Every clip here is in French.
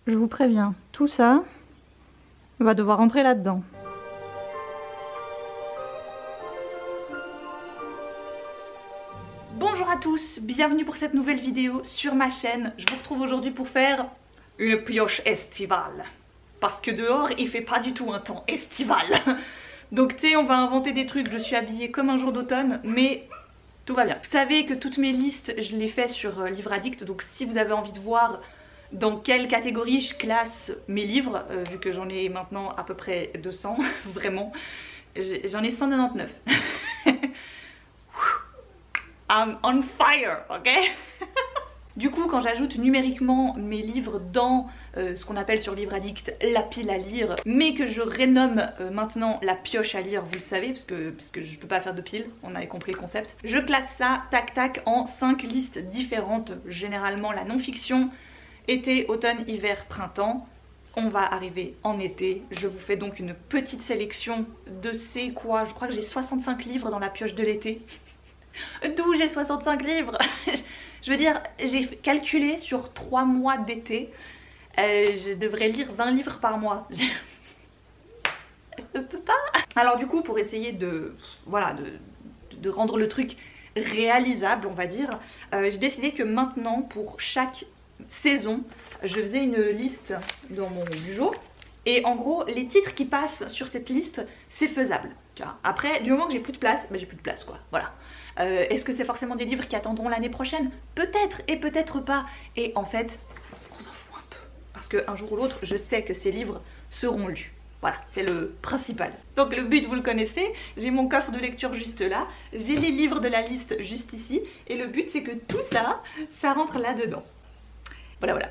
Je vous préviens, tout ça va devoir rentrer là-dedans. Bonjour à tous, bienvenue pour cette nouvelle vidéo sur ma chaîne. Je vous retrouve aujourd'hui pour faire une pioche estivale. Parce que dehors, il fait pas du tout un temps estival. Donc tu sais, on va inventer des trucs, je suis habillée comme un jour d'automne, mais tout va bien. Vous savez que toutes mes listes, je les fais sur Livre Addict, donc si vous avez envie de voir dans quelle catégorie je classe mes livres, vu que j'en ai maintenant à peu près 200, vraiment, j'en ai 199. I'm on fire, ok? Du coup, quand j'ajoute numériquement mes livres dans ce qu'on appelle sur Livre Addict la pile à lire, mais que je rénomme maintenant la pioche à lire, vous le savez, parce que je peux pas faire de pile, on avait compris le concept. Je classe ça, tac tac, en 5 listes différentes, généralement la non-fiction, été, automne, hiver, printemps. On va arriver en été, je vous fais donc une petite sélection de ces quoi, je crois que j'ai 65 livres dans la pioche de l'été. D'où j'ai 65 livres? Je veux dire, j'ai calculé sur 3 mois d'été, je devrais lire 20 livres par mois. Je peux pas. Alors du coup, pour essayer de, voilà, de rendre le truc réalisable, on va dire, j'ai décidé que maintenant, pour chaque saison, je faisais une liste dans mon bureau. Et en gros, les titres qui passent sur cette liste, c'est faisable. Tu vois. Après, du moment que j'ai plus de place, bah j'ai plus de place quoi. Voilà. Est-ce que c'est forcément des livres qui attendront l'année prochaine? Peut-être et peut-être pas. Et en fait, on s'en fout un peu. Parce qu'un jour ou l'autre, je sais que ces livres seront lus. Voilà, c'est le principal. Donc le but, vous le connaissez, j'ai mon coffre de lecture juste là, j'ai les livres de la liste juste ici, et le but c'est que tout ça, ça rentre là-dedans. Voilà, voilà.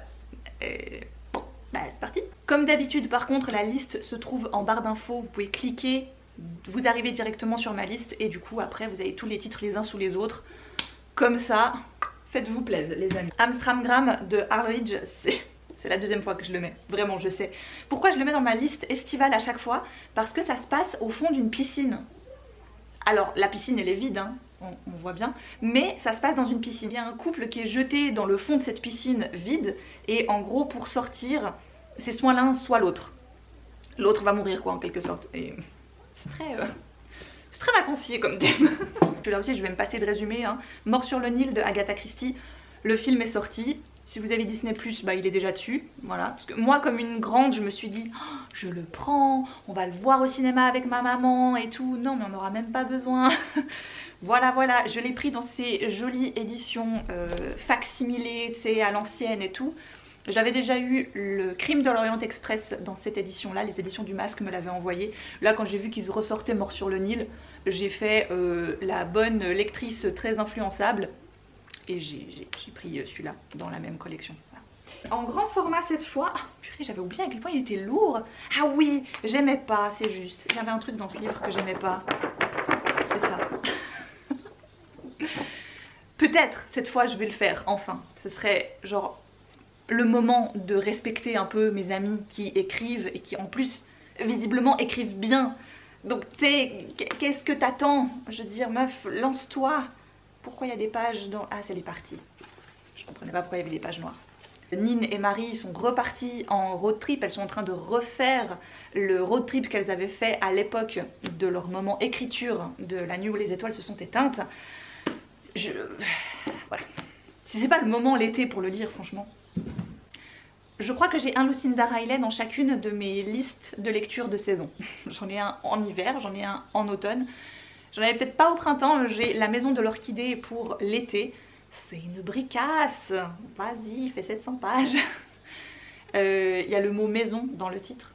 Bon, bah c'est parti. Comme d'habitude, par contre, la liste se trouve en barre d'infos, vous pouvez cliquer, vous arrivez directement sur ma liste et du coup après vous avez tous les titres les uns sous les autres. Comme ça, faites-vous plaisir les amis. Amstramgram de Harridge, c'est la deuxième fois que je le mets, vraiment je sais. Pourquoi je le mets dans ma liste estivale à chaque fois? Parce que ça se passe au fond d'une piscine. Alors la piscine elle est vide hein, on voit bien, mais ça se passe dans une piscine. Il y a un couple qui est jeté dans le fond de cette piscine vide et en gros pour sortir, c'est soit l'un soit l'autre. L'autre va mourir quoi en quelque sorte. Et c'est très vacancier comme thème. Là aussi je vais me passer de résumé hein. Mort sur le Nil de Agatha Christie. Le film est sorti. Si vous avez Disney+, bah il est déjà dessus. Voilà. Parce que moi comme une grande je me suis dit oh, je le prends, on va le voir au cinéma avec ma maman et tout. Non mais on n'aura même pas besoin. Voilà voilà, je l'ai pris dans ces jolies éditions fac-similées, tu sais, à l'ancienne et tout. J'avais déjà eu le Crime de l'Orient Express dans cette édition là, les éditions du Masque me l'avaient envoyé. Là quand j'ai vu qu'ils ressortaient Mort sur le Nil, j'ai fait la bonne lectrice très influençable et j'ai pris celui-là dans la même collection. Voilà. En grand format cette fois, ah, purée j'avais oublié à quel point il était lourd. Ah oui, j'aimais pas, c'est juste. J'avais un truc dans ce livre que j'aimais pas, c'est ça. Peut-être cette fois je vais le faire enfin, ce serait genre le moment de respecter un peu mes amis qui écrivent et qui en plus visiblement écrivent bien. Donc tu sais, qu'est-ce que t'attends? Je veux dire meuf, lance-toi. Pourquoi il y a des pages dans... Ah c'est les parties. Je comprenais pas pourquoi il y avait des pages noires. Nin et Marie sont reparties en road trip, elles sont en train de refaire le road trip qu'elles avaient fait à l'époque de leur moment écriture de La Nuit où les étoiles se sont éteintes. Voilà. Si c'est pas le moment l'été pour le lire franchement. Je crois que j'ai un Lucinda Riley dans chacune de mes listes de lecture de saison. J'en ai un en hiver, j'en ai un en automne. J'en avais peut-être pas au printemps, j'ai La Maison de l'Orchidée pour l'été. C'est une bricasse. Vas-y, fais 700 pages. Il y a le mot maison dans le titre.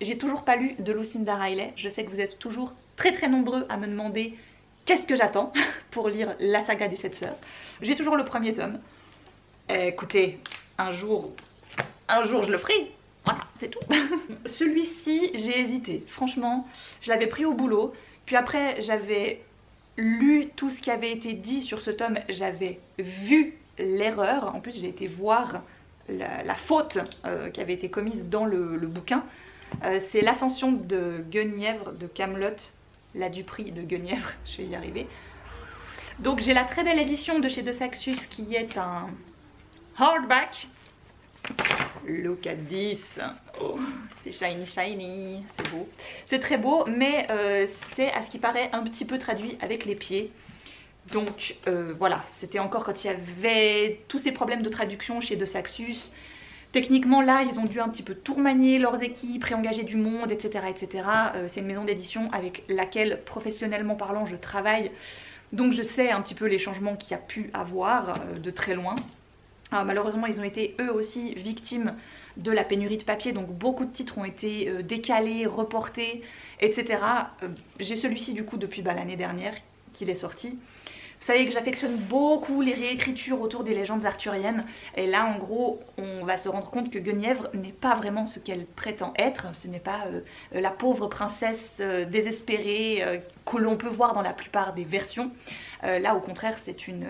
J'ai toujours pas lu de Lucinda Riley. Je sais que vous êtes toujours très très nombreux à me demander qu'est-ce que j'attends pour lire la saga des 7 sœurs. J'ai toujours le premier tome. Écoutez, un jour je le ferai. Voilà, c'est tout. Celui-ci, j'ai hésité. Franchement, je l'avais pris au boulot. Puis après, j'avais lu tout ce qui avait été dit sur ce tome. J'avais vu l'erreur. En plus, j'ai été voir la faute qui avait été commise dans le bouquin. C'est l'ascension de Guenièvre de Camelot. La Dupree de Guenièvre, je vais y arriver. Donc j'ai la très belle édition de chez De Saxus qui est un hardback. Look at this. Oh, c'est shiny shiny, c'est beau. C'est très beau, mais c'est à ce qui paraît un petit peu traduit avec les pieds. Donc voilà, c'était encore quand il y avait tous ces problèmes de traduction chez De Saxus. Techniquement là, ils ont dû un petit peu tout remanier, leurs équipes, réengager du monde, etc. etc. C'est une maison d'édition avec laquelle, professionnellement parlant, je travaille. Donc je sais un petit peu les changements qu'il y a pu avoir de très loin. Alors, malheureusement, ils ont été eux aussi victimes de la pénurie de papier, donc beaucoup de titres ont été décalés, reportés, etc. J'ai celui-ci du coup depuis l'année dernière qu'il est sorti. Vous savez que j'affectionne beaucoup les réécritures autour des légendes arthuriennes, et là en gros on va se rendre compte que Guenièvre n'est pas vraiment ce qu'elle prétend être. Ce n'est pas la pauvre princesse désespérée que l'on peut voir dans la plupart des versions. Là au contraire c'est une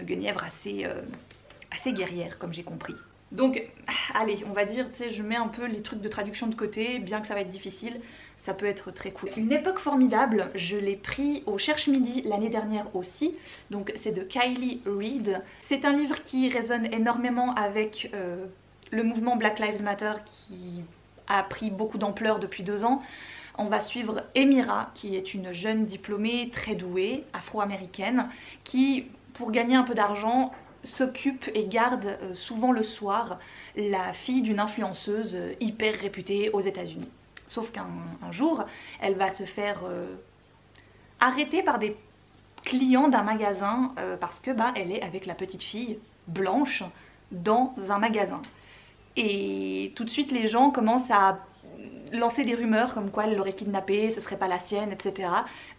Guenièvre assez guerrière, comme j'ai compris. Donc allez, on va dire, tu sais, je mets un peu les trucs de traduction de côté, bien que ça va être difficile, ça peut être très cool. Une époque formidable, je l'ai pris au Cherche Midi l'année dernière aussi, donc c'est de Kylie Reid. C'est un livre qui résonne énormément avec le mouvement Black Lives Matter qui a pris beaucoup d'ampleur depuis 2 ans. On va suivre Emira, qui est une jeune diplômée très douée, afro-américaine, qui, pour gagner un peu d'argent, s'occupe et garde souvent le soir la fille d'une influenceuse hyper réputée aux États-Unis. Sauf qu'un jour, elle va se faire arrêter par des clients d'un magasin parce que elle est avec la petite fille blanche dans un magasin. Et tout de suite, les gens commencent à lancer des rumeurs comme quoi elle l'aurait kidnappée, ce serait pas la sienne, etc.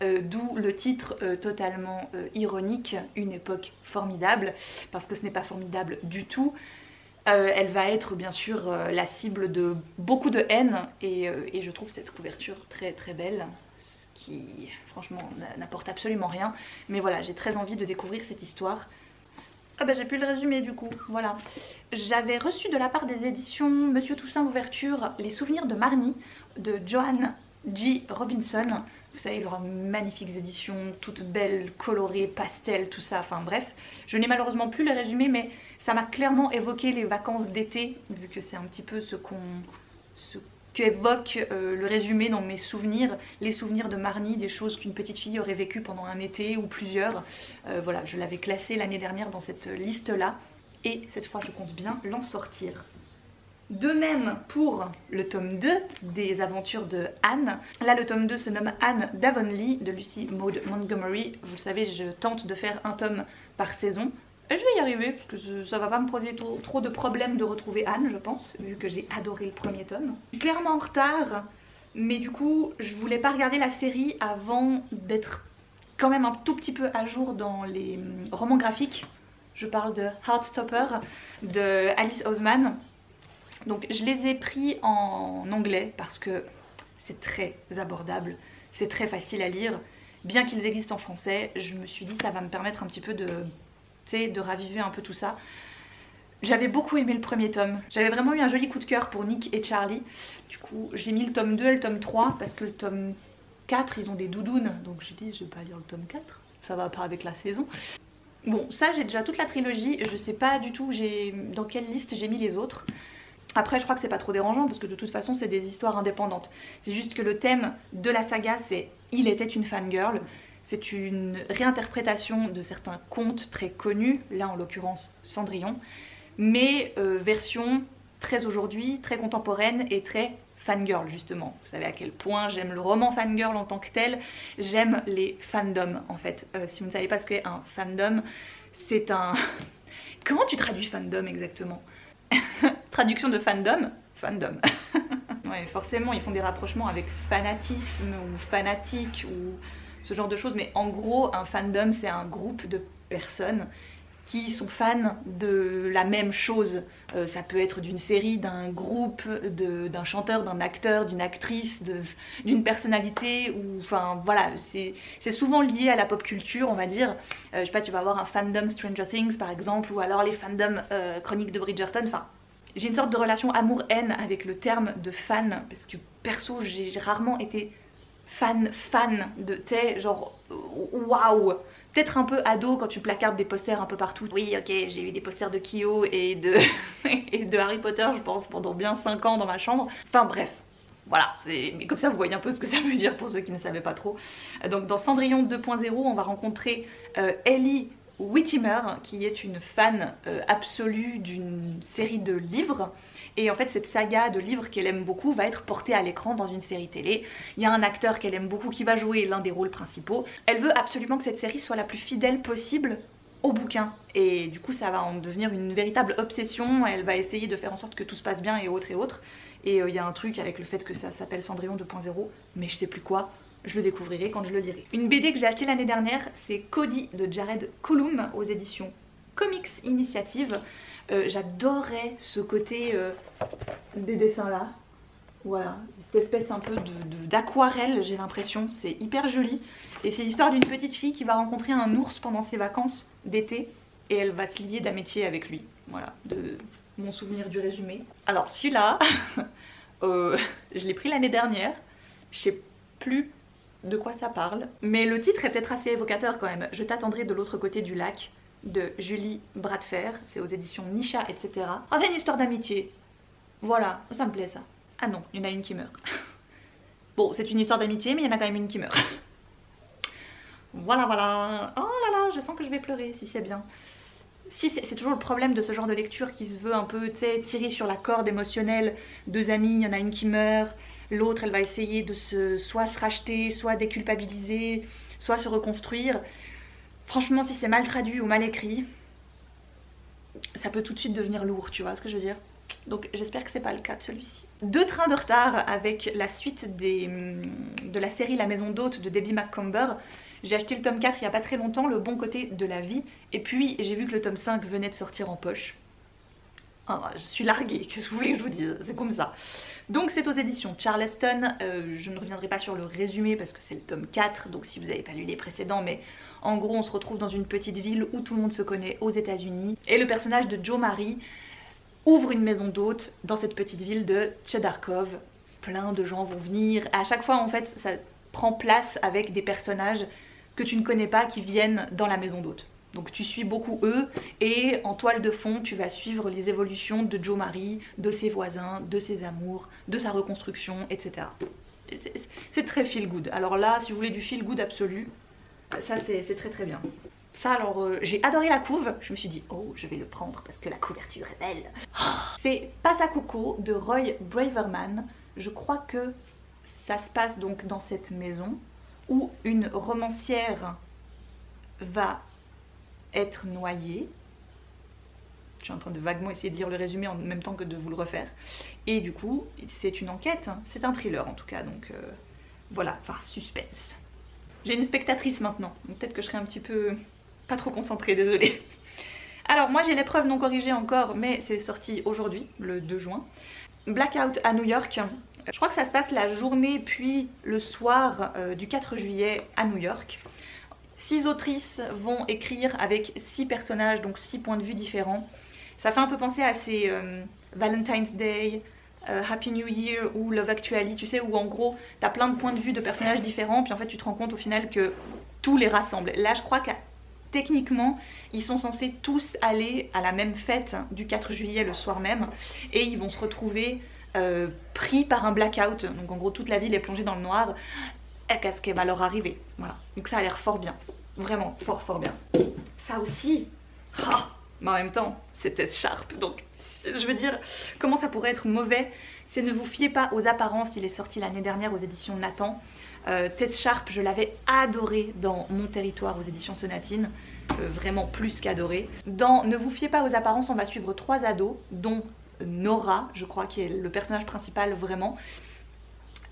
D'où le titre totalement ironique, Une époque formidable, parce que ce n'est pas formidable du tout. Elle va être bien sûr la cible de beaucoup de haine, et je trouve cette couverture très très belle, ce qui franchement n'apporte absolument rien. Mais voilà, j'ai très envie de découvrir cette histoire. Ah bah j'ai pu le résumer du coup, voilà. J'avais reçu de la part des éditions Monsieur Toussaint Louverture Les Souvenirs de Marnie de Joanne J. Robinson. Vous savez, leurs magnifiques éditions, toutes belles, colorées, pastel, tout ça, enfin bref. Je n'ai malheureusement plus le résumé, mais ça m'a clairement évoqué les vacances d'été, vu que c'est un petit peu ce qu'évoque le résumé dans mes souvenirs, les souvenirs de Marnie, des choses qu'une petite fille aurait vécues pendant un été ou plusieurs. Voilà, je l'avais classé l'année dernière dans cette liste-là, et cette fois je compte bien l'en sortir. De même pour le tome 2 des aventures de Anne. Là le tome 2 se nomme Anne d'Avonlea de Lucy Maud Montgomery. Vous le savez, je tente de faire un tome par saison. Et je vais y arriver parce que ça va pas me poser trop de problèmes de retrouver Anne, je pense, vu que j'ai adoré le premier tome. Je suis clairement en retard, mais du coup je voulais pas regarder la série avant d'être quand même un tout petit peu à jour dans les romans graphiques. Je parle de Heartstopper de Alice Oseman. Donc je les ai pris en anglais parce que c'est très abordable, c'est très facile à lire. Bien qu'ils existent en français, je me suis dit ça va me permettre un petit peu de raviver un peu tout ça. J'avais beaucoup aimé le premier tome, j'avais vraiment eu un joli coup de cœur pour Nick et Charlie. Du coup j'ai mis le tome 2 et le tome 3 parce que le tome 4 ils ont des doudounes, donc j'ai dit je vais pas lire le tome 4, ça va pas avec la saison. Bon ça j'ai déjà toute la trilogie, je sais pas du tout dans quelle liste j'ai mis les autres. Après je crois que c'est pas trop dérangeant parce que de toute façon c'est des histoires indépendantes. C'est juste que le thème de la saga c'est Il était une fangirl. C'est une réinterprétation de certains contes très connus, là en l'occurrence Cendrillon, mais version très aujourd'hui, très contemporaine et très fangirl justement. Vous savez à quel point j'aime le roman fangirl en tant que tel, j'aime les fandoms en fait. Si vous ne savez pas ce qu'est un fandom, c'est un... Comment tu traduis fandom exactement? Traduction de fandom, fandom. Ouais, forcément ils font des rapprochements avec fanatisme ou fanatique ou ce genre de choses, mais en gros un fandom c'est un groupe de personnes qui sont fans de la même chose. Ça peut être d'une série, d'un groupe, d'un chanteur, d'un acteur, d'une actrice, d'une personnalité, ou enfin voilà, c'est souvent lié à la pop culture on va dire. Je sais pas, tu vas avoir un fandom Stranger Things par exemple, ou alors les fandoms Chroniques de Bridgerton, enfin j'ai une sorte de relation amour-haine avec le terme de fan, parce que perso j'ai rarement été fan de, tu sais, genre waouh, peut-être un peu ado quand tu placardes des posters un peu partout. Oui, ok, j'ai eu des posters de Kyo et de, et de Harry Potter, je pense, pendant bien 5 ans dans ma chambre. Enfin bref, voilà, mais comme ça vous voyez un peu ce que ça veut dire pour ceux qui ne savaient pas trop. Donc dans Cendrillon 2.0, on va rencontrer Ellie Whittimer, qui est une fan absolue d'une série de livres. Et en fait cette saga de livres qu'elle aime beaucoup va être portée à l'écran dans une série télé. Il y a un acteur qu'elle aime beaucoup qui va jouer l'un des rôles principaux. Elle veut absolument que cette série soit la plus fidèle possible au bouquin. Et du coup ça va en devenir une véritable obsession. Elle va essayer de faire en sorte que tout se passe bien et autres et autres. Et il y a un truc avec le fait que ça s'appelle Cendrillon 2.0, mais je sais plus quoi. Je le découvrirai quand je le lirai. Une BD que j'ai achetée l'année dernière, c'est Cody de Jared Cullum aux éditions Comics Initiative. J'adorais ce côté des dessins là. Voilà, cette espèce un peu d'aquarelle, j'ai l'impression. C'est hyper joli. Et c'est l'histoire d'une petite fille qui va rencontrer un ours pendant ses vacances d'été. Et elle va se lier d'amitié avec lui. Voilà, de mon souvenir du résumé. Alors celui-là, je l'ai pris l'année dernière. Je sais plus de quoi ça parle, mais le titre est peut-être assez évocateur quand même. Je t'attendrai de l'autre côté du lac de Julie Bradfer, c'est aux éditions Nisha, etc. Oh, c'est une histoire d'amitié. Voilà, ça me plaît ça. Ah non, il y en a une qui meurt. Bon, c'est une histoire d'amitié, mais il y en a quand même une qui meurt. Voilà, voilà. Oh là là, je sens que je vais pleurer, si c'est bien. Si, c'est toujours le problème de ce genre de lecture qui se veut un peu, tu sais, tirer sur la corde émotionnelle. Deux amies, il y en a une qui meurt, l'autre elle va essayer de soit se racheter, soit déculpabiliser, soit se reconstruire. Franchement, si c'est mal traduit ou mal écrit, ça peut tout de suite devenir lourd, tu vois ce que je veux dire? Donc j'espère que c'est pas le cas de celui-ci. 2 trains de retard avec la suite de la série La Maison d'Hôtes de Debbie McComber. J'ai acheté le tome 4 il n'y a pas très longtemps, Le bon côté de la vie. Et puis j'ai vu que le tome 5 venait de sortir en poche. Ah, je suis larguée, qu'est-ce que vous voulez que je vous dise? C'est comme ça. Donc c'est aux éditions Charleston. Je ne reviendrai pas sur le résumé parce que c'est le tome 4. Donc si vous n'avez pas lu les précédents, mais en gros on se retrouve dans une petite ville où tout le monde se connaît aux États-Unis. Et le personnage de Joe Marie ouvre une maison d'hôtes dans cette petite ville de Cedar Cove. Plein de gens vont venir. À chaque fois en fait ça prend place avec des personnages que tu ne connais pas qui viennent dans la maison d'hôtes. Donc tu suis beaucoup eux et en toile de fond tu vas suivre les évolutions de Joe Marie, de ses voisins, de ses amours, de sa reconstruction, etc. C'est très feel good. Alors là si vous voulez du feel good absolu, ça c'est très très bien. Ça alors j'ai adoré la couve, je me suis dit oh je vais le prendre parce que la couverture est belle. C'est Passacuco de Roy Braverman. Je crois que ça se passe donc dans cette maison où une romancière va être noyée. Je suis en train de vaguement essayer de lire le résumé en même temps que de vous le refaire. Et du coup, c'est une enquête, c'est un thriller en tout cas, donc voilà, enfin suspense. J'ai une spectatrice maintenant, donc peut-être que je serai un petit peu pas trop concentrée, désolée. Alors moi j'ai l'épreuve non corrigée encore, mais c'est sorti aujourd'hui, le 2 juin. Blackout à New York. Je crois que ça se passe la journée puis le soir du 4 juillet à New York. 6 autrices vont écrire avec 6 personnages, donc 6 points de vue différents. Ça fait un peu penser à ces Valentine's Day, Happy New Year ou Love Actually, tu sais, où en gros t'as plein de points de vue de personnages différents, puis en fait tu te rends compte au final que tout les rassemble. Là je crois que techniquement ils sont censés tous aller à la même fête du 4 juillet le soir même, et ils vont se retrouver pris par un blackout, donc en gros toute la ville est plongée dans le noir. Qu'est-ce qui va leur arriver? Voilà, donc ça a l'air fort bien, vraiment fort bien. Ça aussi, mais en même temps c'est Tess Sharp, donc je veux dire comment ça pourrait être mauvais? C'est ne vous fiez pas aux apparences. Il est sorti l'année dernière aux éditions Nathan. Tess Sharp, je l'avais adoré dans Mon Territoire aux éditions Sonatine, vraiment plus qu'adoré. Dans Ne vous fiez pas aux apparences, on va suivre 3 ados, dont Nora, je crois, qui est le personnage principal vraiment.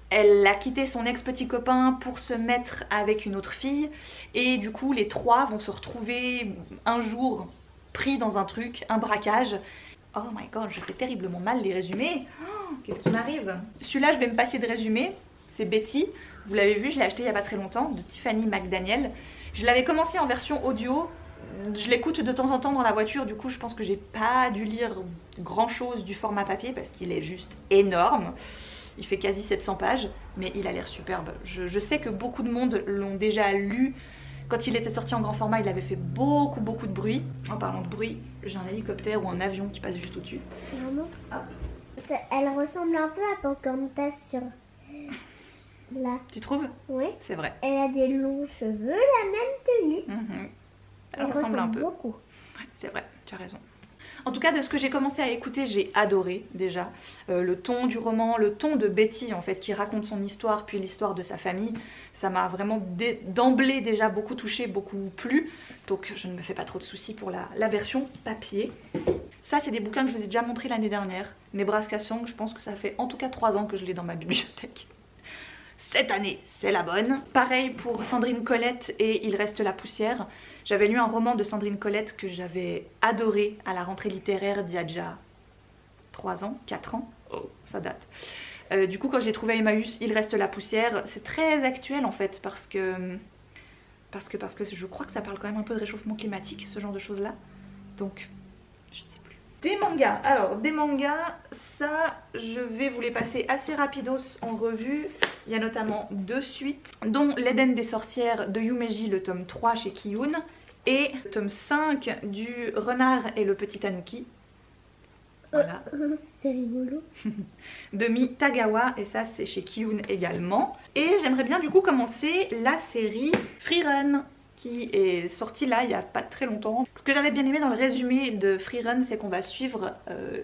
Elle a quitté son ex-petit copain pour se mettre avec une autre fille, et du coup les 3 vont se retrouver un jour pris dans un truc, un braquage. Oh my god, je fais terriblement mal les résumés. Oh, qu'est-ce qui m'arrive? Celui-là je vais me passer de résumé, c'est Betty. Vous l'avez vu, je l'ai acheté il n'y a pas très longtemps, de Tiffany McDaniel. Je l'avais commencé en version audio, je l'écoute de temps en temps dans la voiture, du coup je pense que j'ai pas dû lire grand chose du format papier parce qu'il est juste énorme. Il fait quasi 700 pages, mais il a l'air superbe. Je sais que beaucoup de monde l'ont déjà lu Quand il était sorti en grand format, il avait fait beaucoup de bruit. En parlant de bruit, j'ai un hélicoptère ou un avion qui passe juste au-dessus. Maman, Ah. elle ressemble un peu à Pocahontas sur là. Tu trouves? Oui. C'est vrai. Elle a des longs cheveux, la même tenue. Elle ressemble un peu. beaucoup. Ouais, c'est vrai, tu as raison. En tout cas, de ce que j'ai commencé à écouter, j'ai adoré déjà. Le ton du roman, le ton de Betty en fait, qui raconte son histoire, puis l'histoire de sa famille. Ça m'a vraiment d'emblée déjà beaucoup touché, beaucoup plu. Donc je ne me fais pas trop de soucis pour la version papier. Ça, c'est des bouquins que je vous ai déjà montrés l'année dernière. Nebraska Song, je pense que ça fait en tout cas 3 ans que je l'ai dans ma bibliothèque. Cette année, c'est la bonne. Pareil pour Sandrine Colette et Il reste la poussière. J'avais lu un roman de Sandrine Colette que j'avais adoré à la rentrée littéraire d'il y a déjà 3 ans, 4 ans. Oh, ça date. Du coup, quand j'ai trouvé Emmaüs, Il reste la poussière, c'est très actuel en fait parce que je crois que ça parle quand même un peu de réchauffement climatique, ce genre de choses là. Donc, je sais plus. Des mangas. Alors, des mangas, ça, je vais vous les passer assez rapidos en revue. Il y a notamment 2 suites, dont L'Éden des sorcières de Yumeji, le tome 3 chez Kiyun, et le tome 5 du Renard et le petit tanuki. Voilà. C'est rigolo. De Mi Tagawa, et ça c'est chez Kiyun également. Et j'aimerais bien du coup commencer la série Free Run, qui est sortie là il n'y a pas très longtemps. Ce que j'avais bien aimé dans le résumé de Free Run, c'est qu'on va suivre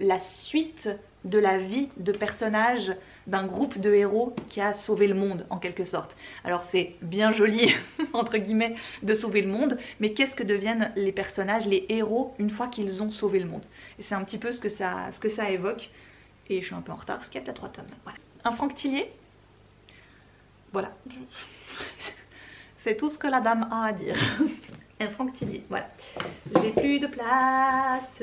la suite de la vie de personnages d'un groupe de héros qui a sauvé le monde en quelque sorte. Alors c'est bien joli entre guillemets de sauver le monde, mais qu'est-ce que deviennent les personnages, les héros une fois qu'ils ont sauvé le monde? Et c'est un petit peu ce que ça évoque. Et je suis un peu en retard parce qu'il y a peut-être 3 tomes. Voilà. Un Franck Tillier. Voilà. C'est tout ce que la dame a à dire. Un Franck Tillier, voilà. J'ai plus de place.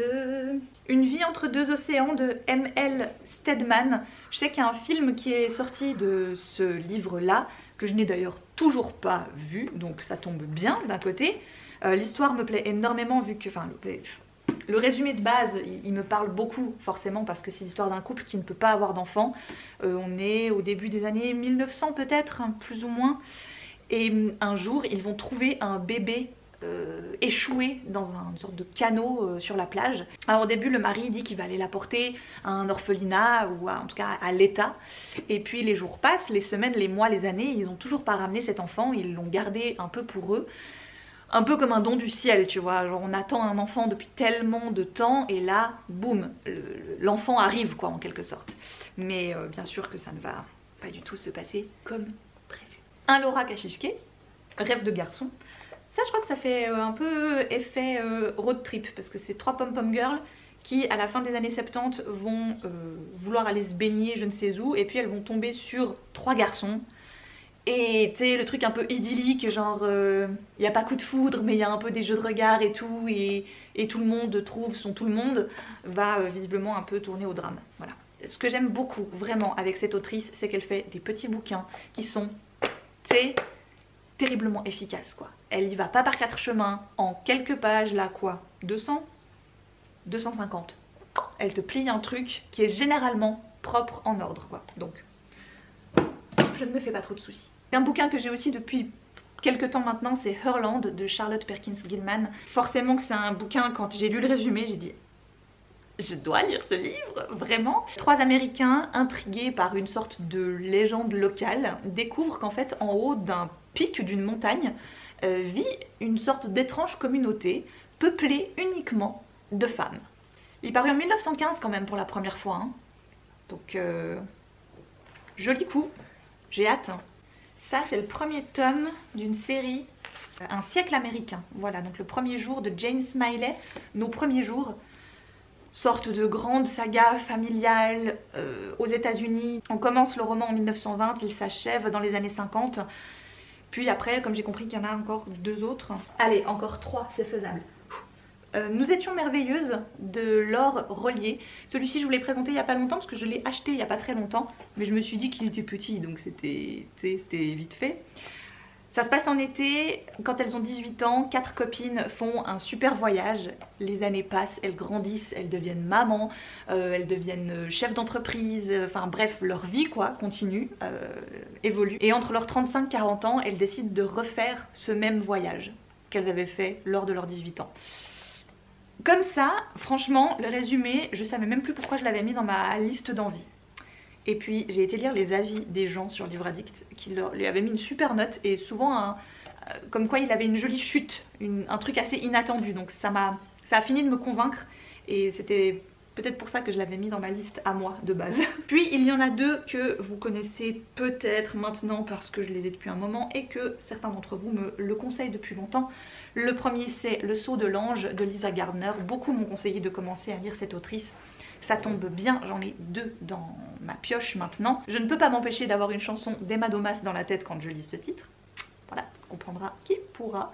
Une vie entre 2 océans de M.L. Stedman. Je sais qu'il y a un film qui est sorti de ce livre-là, que je n'ai d'ailleurs toujours pas vu, donc ça tombe bien d'un côté. L'histoire me plaît énormément vu que... Enfin, le résumé de base, il me parle beaucoup forcément parce que c'est l'histoire d'un couple qui ne peut pas avoir d'enfants. On est au début des années 1900 peut-être, hein, plus ou moins. Et un jour, ils vont trouver un bébé échoué dans une sorte de canot sur la plage. Alors au début, le mari dit qu'il va aller la porter à un orphelinat ou en tout cas à l'État. Et puis les jours passent, les semaines, les mois, les années, ils n'ont toujours pas ramené cet enfant, ils l'ont gardé un peu pour eux. Un peu comme un don du ciel, tu vois, genre on attend un enfant depuis tellement de temps et là, boum, l'enfant arrive quoi en quelque sorte. Mais bien sûr que ça ne va pas du tout se passer comme prévu. Un Laura Kashishke, Rêve de garçon. Ça je crois que ça fait un peu effet road trip parce que c'est 3 pom-pom girls qui à la fin des années 70 vont vouloir aller se baigner je ne sais où et puis elles vont tomber sur 3 garçons. Et tu sais, le truc un peu idyllique, genre il n'y a pas coup de foudre, mais il y a un peu des jeux de regard et tout, et tout le monde trouve son tout le monde, va visiblement un peu tourner au drame. Voilà. Ce que j'aime beaucoup, vraiment, avec cette autrice, c'est qu'elle fait des petits bouquins qui sont, tu sais, terriblement efficaces, quoi. Elle y va pas par 4 chemins, en quelques pages, là, quoi, 200 250. Elle te plie un truc qui est généralement propre en ordre, quoi. Donc, je ne me fais pas trop de soucis. Un bouquin que j'ai aussi depuis quelques temps maintenant, c'est Herland de Charlotte Perkins Gilman. Forcément que c'est un bouquin, quand j'ai lu le résumé, j'ai dit je dois lire ce livre, vraiment. 3 Américains intrigués par une sorte de légende locale découvrent qu'en fait en haut d'un pic d'une montagne vit une sorte d'étrange communauté peuplée uniquement de femmes. Il est paru en 1915 quand même pour la première fois, hein. Donc joli coup, j'ai hâte. Ça c'est le premier tome d'une série, Un siècle américain. Voilà, donc le premier jour de Jane Smiley, Nos premiers jours. Sorte de grande saga familiale aux États-Unis. On commence le roman en 1920, il s'achève dans les années 50. Puis après, comme j'ai compris qu'il y en a encore 2 autres. Allez, encore 3, c'est faisable. Nous étions merveilleuses de Laure Rollier. Celui-ci je vous l'ai présenté il n'y a pas longtemps parce que je l'ai acheté il n'y a pas très longtemps. Mais je me suis dit qu'il était petit donc c'était vite fait. Ça se passe en été, quand elles ont 18 ans, 4 copines font un super voyage. Les années passent, elles grandissent, elles deviennent mamans, elles deviennent chefs d'entreprise, enfin bref, leur vie quoi, continue, évolue. Et entre leurs 35-40 ans, elles décident de refaire ce même voyage. qu'elles avaient fait lors de leurs 18 ans. Comme ça, franchement, le résumé, je savais même plus pourquoi je l'avais mis dans ma liste d'envie. Et puis j'ai été lire les avis des gens sur Livre Addict qui lui avaient mis une super note et souvent comme quoi il avait une jolie chute, un truc assez inattendu. Donc ça a fini de me convaincre et c'était peut-être pour ça que je l'avais mis dans ma liste à moi de base. Puis il y en a deux que vous connaissez peut-être maintenant parce que je les ai depuis un moment et que certains d'entre vous me le conseillent depuis longtemps. Le premier c'est Le Sceau de l'Ange de Lisa Gardner. Beaucoup m'ont conseillé de commencer à lire cette autrice. Ça tombe bien, j'en ai deux dans ma pioche maintenant. Je ne peux pas m'empêcher d'avoir une chanson d'Emma Domas dans la tête quand je lis ce titre. Voilà, on comprendra qui pourra.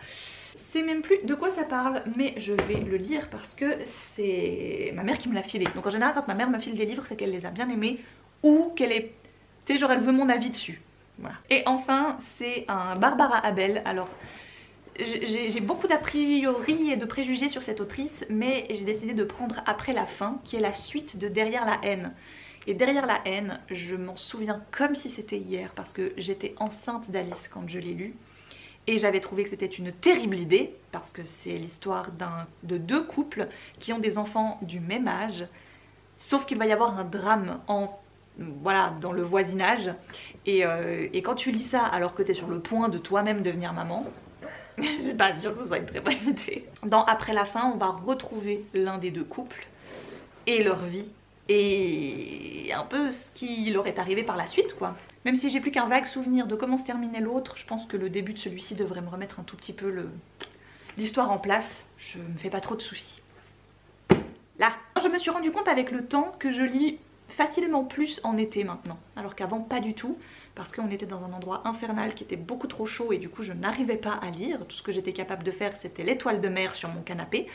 C'est même plus de quoi ça parle, mais je vais le lire parce que c'est ma mère qui me l'a filé. Donc en général, quand ma mère me file des livres, c'est qu'elle les a bien aimés ou qu'elle est... Tu sais, genre elle veut mon avis dessus. Voilà. Et enfin, c'est un Barbara Abel. Alors... j'ai beaucoup d'a priori et de préjugés sur cette autrice, mais j'ai décidé de prendre Après la fin, qui est la suite de Derrière la haine. Et Derrière la haine, je m'en souviens comme si c'était hier, parce que j'étais enceinte d'Alice quand je l'ai lu. Et j'avais trouvé que c'était une terrible idée, parce que c'est l'histoire de deux couples qui ont des enfants du même âge, sauf qu'il va y avoir un drame voilà, dans le voisinage. Et quand tu lis ça alors que tu es sur le point de toi-même devenir maman, je suis pas sûre que ce soit une très bonne idée. Dans Après la fin, on va retrouver l'un des deux couples et leur vie et un peu ce qui leur est arrivé par la suite quoi. Même si j'ai plus qu'un vague souvenir de comment se terminait l'autre, je pense que le début de celui-ci devrait me remettre un tout petit peu l'histoire en place. Je me fais pas trop de soucis. Là, je me suis rendu compte avec le temps que je lis facilement plus en été maintenant, alors qu'avant pas du tout, parce qu'on était dans un endroit infernal qui était beaucoup trop chaud et du coup je n'arrivais pas à lire. Tout ce que j'étais capable de faire c'était l'étoile de mer sur mon canapé.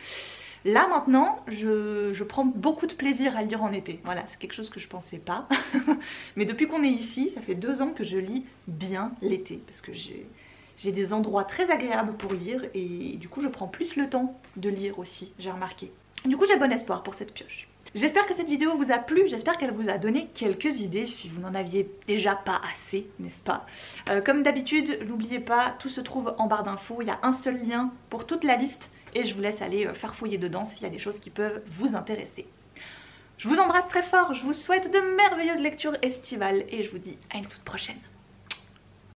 Là maintenant je prends beaucoup de plaisir à lire en été, voilà, c'est quelque chose que je pensais pas. Mais depuis qu'on est ici, ça fait 2 ans que je lis bien l'été, parce que j'ai des endroits très agréables pour lire et du coup je prends plus le temps de lire aussi, j'ai remarqué. Du coup j'ai bon espoir pour cette pioche. J'espère que cette vidéo vous a plu, j'espère qu'elle vous a donné quelques idées si vous n'en aviez déjà pas assez, n'est-ce pas? Comme d'habitude, n'oubliez pas, tout se trouve en barre d'infos, il y a un seul lien pour toute la liste et je vous laisse aller faire fouiller dedans s'il y a des choses qui peuvent vous intéresser. Je vous embrasse très fort, je vous souhaite de merveilleuses lectures estivales et je vous dis à une toute prochaine.